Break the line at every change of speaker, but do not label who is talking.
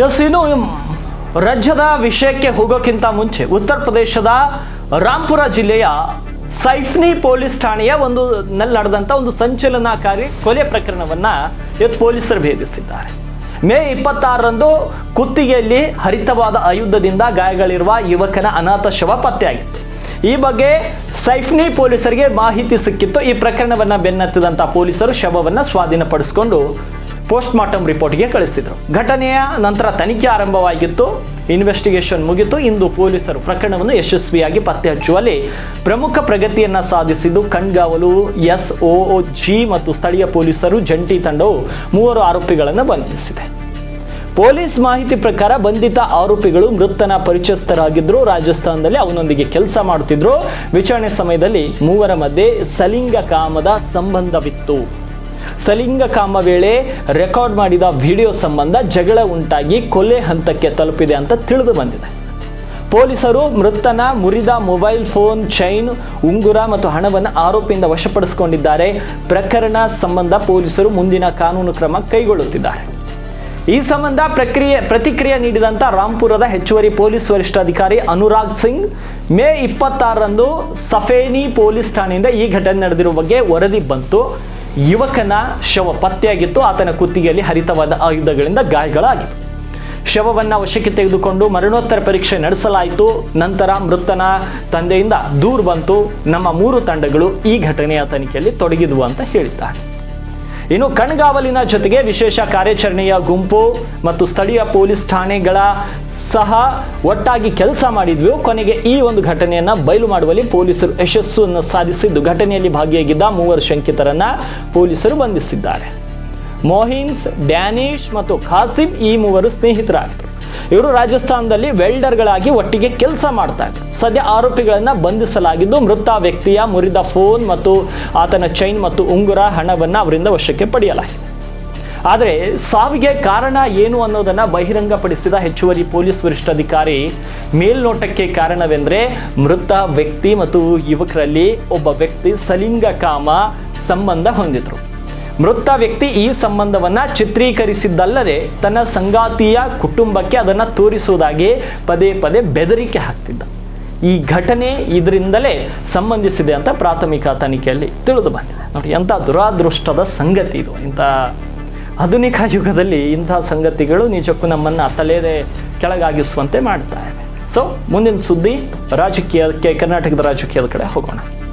S, ಇನ್ನು ರಾಜ್ಯದ ವಿಷಯಕ್ಕೆ ಹೋಗೋಕ್ಕಿಂತ ಮುಂಚೆ ಉತ್ತರ ಪ್ರದೇಶದ ರಾಂಪುರ ಜಿಲ್ಲೆಯ ಸೈಫ್ನಿ ಪೊಲೀಸ್ ಠಾಣೆಯ ನಲ್ಲಿ ನಡೆದಂಥ ಒಂದು ಸಂಚಲನಕಾರಿ ಕೊಲೆ ಪ್ರಕರಣವನ್ನು ಇವತ್ತು ಪೊಲೀಸರು ಭೇದಿಸಿದ್ದಾರೆ. ಮೇ 26ರಂದು ಕುತ್ತಿಗೆಯಲ್ಲಿ ಹರಿತವಾದ ಆಯುಧದಿಂದ ಗಾಯಗಳಿರುವ ಯುವಕನ ಅನಾಥ ಶವ ಪತ್ತೆಯಾಗಿತ್ತು. ಈ ಬಗ್ಗೆ ಸೈಫ್ನಿ ಪೊಲೀಸರಿಗೆ ಮಾಹಿತಿ ಸಿಕ್ಕಿತ್ತು. ಈ ಪ್ರಕರಣವನ್ನು ಬೆನ್ನತ್ತಿದಂಥ ಪೊಲೀಸರು ಶವವನ್ನು ಸ್ವಾಧೀನಪಡಿಸಿಕೊಂಡು ಪೋಸ್ಟ್ ಮಾರ್ಟಮ್ ರಿಪೋರ್ಟ್ಗೆ ಕಳಿಸಿದರು. ಘಟನೆಯ ನಂತರ ತನಿಖೆ ಆರಂಭವಾಗಿತ್ತು, ಇನ್ವೆಸ್ಟಿಗೇಷನ್ ಮುಗಿತು. ಇಂದು ಪೊಲೀಸರು ಪ್ರಕರಣವನ್ನು ಯಶಸ್ವಿಯಾಗಿ ಪತ್ತೆ ಹಚ್ಚುವಲ್ಲಿ ಪ್ರಮುಖ ಪ್ರಗತಿಯನ್ನು ಸಾಧಿಸಿದ್ದು ಕಣ್ಗಾವಲು SOG ಮತ್ತು ಸ್ಥಳೀಯ ಪೊಲೀಸರು ಜಂಟಿ ತಂಡವು 3 ಆರೋಪಿಗಳನ್ನು ಬಂಧಿಸಿದೆ. ಪೊಲೀಸ್ ಮಾಹಿತಿ ಪ್ರಕಾರ ಬಂಧಿತ ಆರೋಪಿಗಳು ಮೃತನ ಪರಿಚಯಸ್ಥರಾಗಿದ್ದರು. ರಾಜಸ್ಥಾನದಲ್ಲಿ ಅವನೊಂದಿಗೆ ಕೆಲಸ ಮಾಡುತ್ತಿದ್ದರು. ವಿಚಾರಣೆ ಸಮಯದಲ್ಲಿ ಮೂವರ ಮಧ್ಯೆ ಸಲಿಂಗಕಾಮದ ಸಂಬಂಧವಿತ್ತು. ಸಲಿಂಗಕಾಮ ವೇಳೆ ರೆಕಾರ್ಡ್ ಮಾಡಿದ ವಿಡಿಯೋ ಸಂಬಂಧ ಜಗಳ ಉಂಟಾಗಿ ಕೊಲೆ ಹಂತಕ್ಕೆ ತಲುಪಿದೆ ಅಂತ ತಿಳಿದು ಬಂದಿದೆ. ಪೊಲೀಸರು ಮೃತನ ಮುರಿದ ಮೊಬೈಲ್ ಫೋನ್, ಚೈನ್, ಉಂಗುರ ಮತ್ತು ಹಣವನ್ನು ಆರೋಪಿಯಿಂದ ವಶಪಡಿಸಿಕೊಂಡಿದ್ದಾರೆ. ಪ್ರಕರಣ ಸಂಬಂಧ ಪೊಲೀಸರು ಮುಂದಿನ ಕಾನೂನು ಕ್ರಮ ಕೈಗೊಳ್ಳುತ್ತಿದ್ದಾರೆ. ಈ ಸಂಬಂಧ ಪ್ರತಿಕ್ರಿಯೆ ನೀಡಿದಂಥ ರಾಂಪುರದ ಹೆಚ್ಚುವರಿ ಪೊಲೀಸ್ ವರಿಷ್ಠಾಧಿಕಾರಿ ಅನುರಾಗ್ ಸಿಂಗ್ ಮೇ 26ರಂದು ಸಫೇನಿ ಪೊಲೀಸ್ ಠಾಣೆಯಿಂದ ಈ ಘಟನೆ ನಡೆದಿರುವ ಬಗ್ಗೆ ವರದಿ ಬಂತು. ಯುವಕನ ಶವ ಪತ್ತೆಯಾಗಿತ್ತು. ಆತನ ಕುತ್ತಿಗೆಯಲ್ಲಿ ಹರಿತವಾದ ಆಯುಧಗಳಿಂದ ಗಾಯಗಳಾಗಿತ್ತು. ಶವವನ್ನು ವಶಕ್ಕೆ ತೆಗೆದುಕೊಂಡು ಮರಣೋತ್ತರ ಪರೀಕ್ಷೆ ನಡೆಸಲಾಯಿತು. ನಂತರ ಮೃತನ ತಂದೆಯಿಂದ ದೂರು ಬಂತು. ನಮ್ಮ 3 ತಂಡಗಳು ಈ ಘಟನೆಯ ತನಿಖೆಯಲ್ಲಿ ತೊಡಗಿದ್ವು ಅಂತ ಹೇಳಿದ್ದಾರೆ. ಇನ್ನು ಕಣ್ಗಾವಲಿನ ಜೊತೆಗೆ ವಿಶೇಷ ಕಾರ್ಯಾಚರಣೆಯ ಗುಂಪು ಮತ್ತು ಸ್ಥಳೀಯ ಪೊಲೀಸ್ ಠಾಣೆಗಳ ಸಹ ಒಟ್ಟಾಗಿ ಕೆಲಸ ಮಾಡಿದ್ವಿ. ಕೊನೆಗೆ ಈ ಒಂದು ಘಟನೆಯನ್ನು ಬಯಲು ಮಾಡುವಲ್ಲಿ ಪೊಲೀಸರು ಯಶಸ್ಸನ್ನು ಸಾಧಿಸಿದ್ದು ಘಟನೆಯಲ್ಲಿ ಭಾಗಿಯಾಗಿದ್ದ 3 ಶಂಕಿತರನ್ನ ಪೊಲೀಸರು ಬಂಧಿಸಿದ್ದಾರೆ. ಮೊಹಿನ್ಸ್, ಡ್ಯಾನಿಶ್ ಮತ್ತು ಖಾಸಿಮ್ ಈ 3 ಸ್ನೇಹಿತರಾಗಿದ್ದರು. ಇವರು ರಾಜಸ್ಥಾನದಲ್ಲಿ ವೆಲ್ಡರ್ಗಳಾಗಿ ಒಟ್ಟಿಗೆ ಕೆಲಸ ಮಾಡ್ತಾ ಇದ್ರು. ಸದ್ಯ ಆರೋಪಿಗಳನ್ನು ಬಂಧಿಸಲಾಗಿದ್ದು ಮೃತ ವ್ಯಕ್ತಿಯ ಮುರಿದ ಫೋನ್ ಮತ್ತು ಆತನ ಚೈನ್ ಮತ್ತು ಉಂಗುರ, ಹಣವನ್ನು ಅವರಿಂದ ವಶಕ್ಕೆ ಪಡೆಯಲಾಗಿದೆ. ಆದರೆ ಸಾವಿಗೆ ಕಾರಣ ಏನು ಅನ್ನೋದನ್ನು ಬಹಿರಂಗಪಡಿಸಿದ ಹೆಚ್ಚುವರಿ ಪೊಲೀಸ್ ವರಿಷ್ಠಾಧಿಕಾರಿ ಮೇಲ್ನೋಟಕ್ಕೆ ಕಾರಣವೆಂದರೆ ಮೃತ ವ್ಯಕ್ತಿ ಮತ್ತು ಯುವಕರಲ್ಲಿ ಒಬ್ಬ ವ್ಯಕ್ತಿ ಸಲಿಂಗಕಾಮ ಸಂಬಂಧ ಹೊಂದಿದ್ರು. ಮೃತ ವ್ಯಕ್ತಿ ಈ ಸಂಬಂಧವನ್ನು ಚಿತ್ರೀಕರಿಸಿದ್ದಲ್ಲದೆ ತನ್ನ ಸಂಗಾತಿಯ ಕುಟುಂಬಕ್ಕೆ ಅದನ್ನು ತೋರಿಸುವುದಾಗಿ ಪದೇ ಪದೇ ಬೆದರಿಕೆ ಹಾಕ್ತಿದ್ದ. ಈ ಘಟನೆ ಇದರಿಂದಲೇ ಸಂಬಂಧಿಸಿದೆ ಅಂತ ಪ್ರಾಥಮಿಕ ತನಿಖೆಯಲ್ಲಿ ತಿಳಿದು ಬಂದಿದೆ. ನೋಡಿ, ಎಂಥ ದುರಾದೃಷ್ಟದ ಸಂಗತಿ ಇದು. ಇಂಥ ಆಧುನಿಕ ಯುಗದಲ್ಲಿ ಇಂಥ ಸಂಗತಿಗಳು ನಿಜಕ್ಕೂ ನಮ್ಮನ್ನು ತಲೆಯೇ ಕೆಳಗಾಗಿಸುವಂತೆ ಮಾಡ್ತಾ ಇವೆ. ಸೊ ಮುಂದಿನ ಸುದ್ದಿ ರಾಜಕೀಯಕ್ಕೆ, ಕರ್ನಾಟಕದ ರಾಜಕೀಯದ ಕಡೆ ಹೋಗೋಣ.